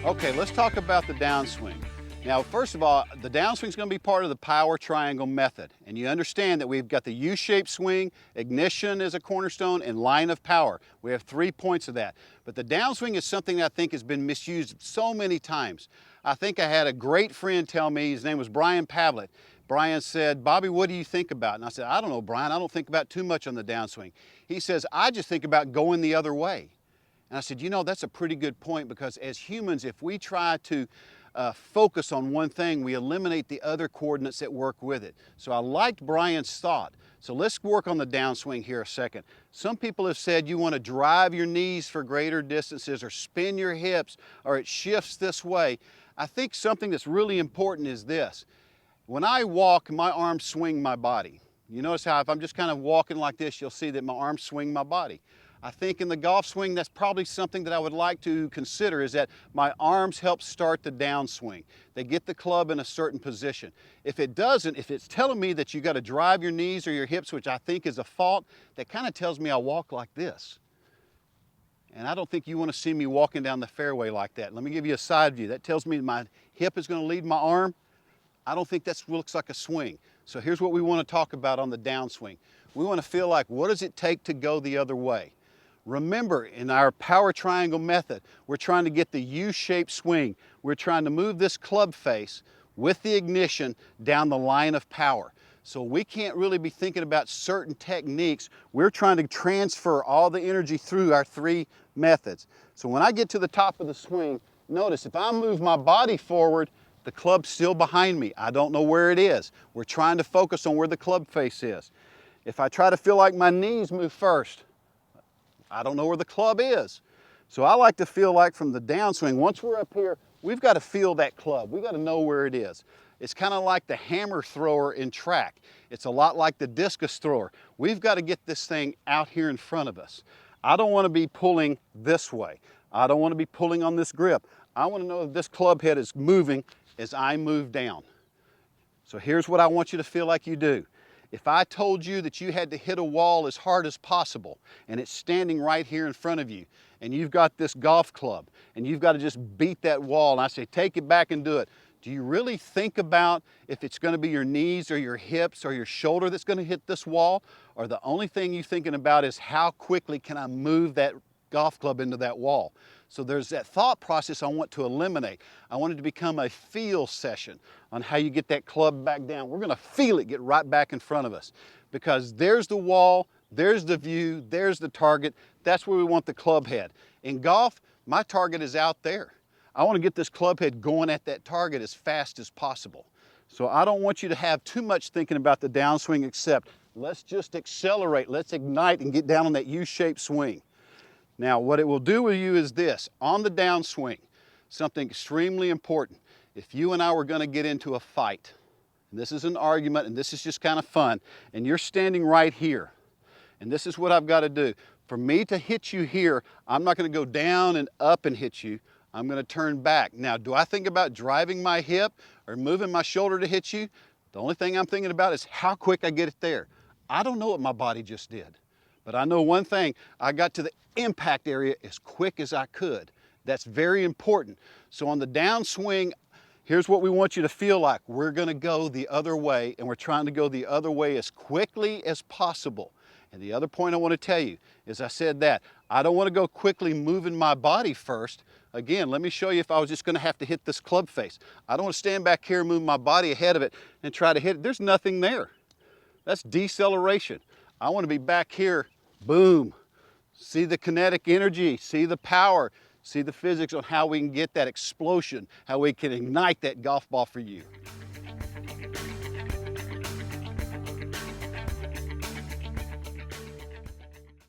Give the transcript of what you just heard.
Okay, let's talk about the downswing. Now, first of all, the downswing is going to be part of the power triangle method. And you understand that we've got the U-shaped swing, ignition is a cornerstone, and line of power. We have 3 points of that. But the downswing is something that I think has been misused so many times. I think I had a great friend tell me, his name was Brian Pavlet. Brian said, "Bobby, what do you think about?" And I said, "I don't know, Brian, I don't think about too much on the downswing." He says, "I just think about going the other way." And I said, you know, that's a pretty good point, because as humans, if we try to focus on one thing, we eliminate the other coordinates that work with it. So I liked Brian's thought. So let's work on the downswing here a second. Some people have said you want to drive your knees for greater distances or spin your hips or it shifts this way. I think something that's really important is this. When I walk, my arms swing my body. You notice how if I'm just kind of walking like this, you'll see that my arms swing my body. I think in the golf swing, that's probably something that I would like to consider, is that my arms help start the downswing. They get the club in a certain position. If it doesn't, if it's telling me that you got to drive your knees or your hips, which I think is a fault, that kind of tells me I walk like this. And I don't think you want to see me walking down the fairway like that. Let me give you a side view. That tells me my hip is going to lead my arm. I don't think that looks like a swing. So here's what we want to talk about on the downswing. We want to feel like, what does it take to go the other way? Remember, in our power triangle method, we're trying to get the U-shaped swing. We're trying to move this club face with the ignition down the line of power. So we can't really be thinking about certain techniques. We're trying to transfer all the energy through our 3 methods. So when I get to the top of the swing, notice if I move my body forward, the club's still behind me. I don't know where it is. We're trying to focus on where the club face is. If I try to feel like my knees move first, I don't know where the club is. So I like to feel like from the downswing, once we're up here, we've got to feel that club. We've got to know where it is. It's kind of like the hammer thrower in track. It's a lot like the discus thrower. We've got to get this thing out here in front of us. I don't want to be pulling this way. I don't want to be pulling on this grip. I want to know if this club head is moving as I move down. So here's what I want you to feel like you do. If I told you that you had to hit a wall as hard as possible, and it's standing right here in front of you, and you've got this golf club, and you've got to just beat that wall, and I say, take it back and do it, do you really think about if it's going to be your knees or your hips or your shoulder that's going to hit this wall? Or the only thing you're thinking about is how quickly can I move that golf club into that wall? So there's that thought process I want to eliminate. I want it to become a feel session on how you get that club back down. We're going to feel it get right back in front of us, because there's the wall, there's the view, there's the target. That's where we want the club head. In golf, my target is out there. I want to get this club head going at that target as fast as possible. So I don't want you to have too much thinking about the downswing, except let's just accelerate, let's ignite and get down on that U-shaped swing. Now, what it will do with you is this. On the downswing, something extremely important. If you and I were going to get into a fight, and this is an argument, and this is just kind of fun, and you're standing right here, and this is what I've got to do. For me to hit you here, I'm not going to go down and up and hit you. I'm going to turn back. Now, do I think about driving my hip or moving my shoulder to hit you? The only thing I'm thinking about is how quick I get it there. I don't know what my body just did. But I know one thing, I got to the impact area as quick as I could. That's very important. So on the downswing, here's what we want you to feel like. We're going to go the other way, and we're trying to go the other way as quickly as possible. And the other point I want to tell you is I said that I don't want to go quickly moving my body first. Again, let me show you if I was just going to have to hit this club face. I don't want to stand back here and move my body ahead of it and try to hit it. There's nothing there. That's deceleration. I want to be back here, boom. See the kinetic energy, see the power, see the physics on how we can get that explosion, how we can ignite that golf ball for you.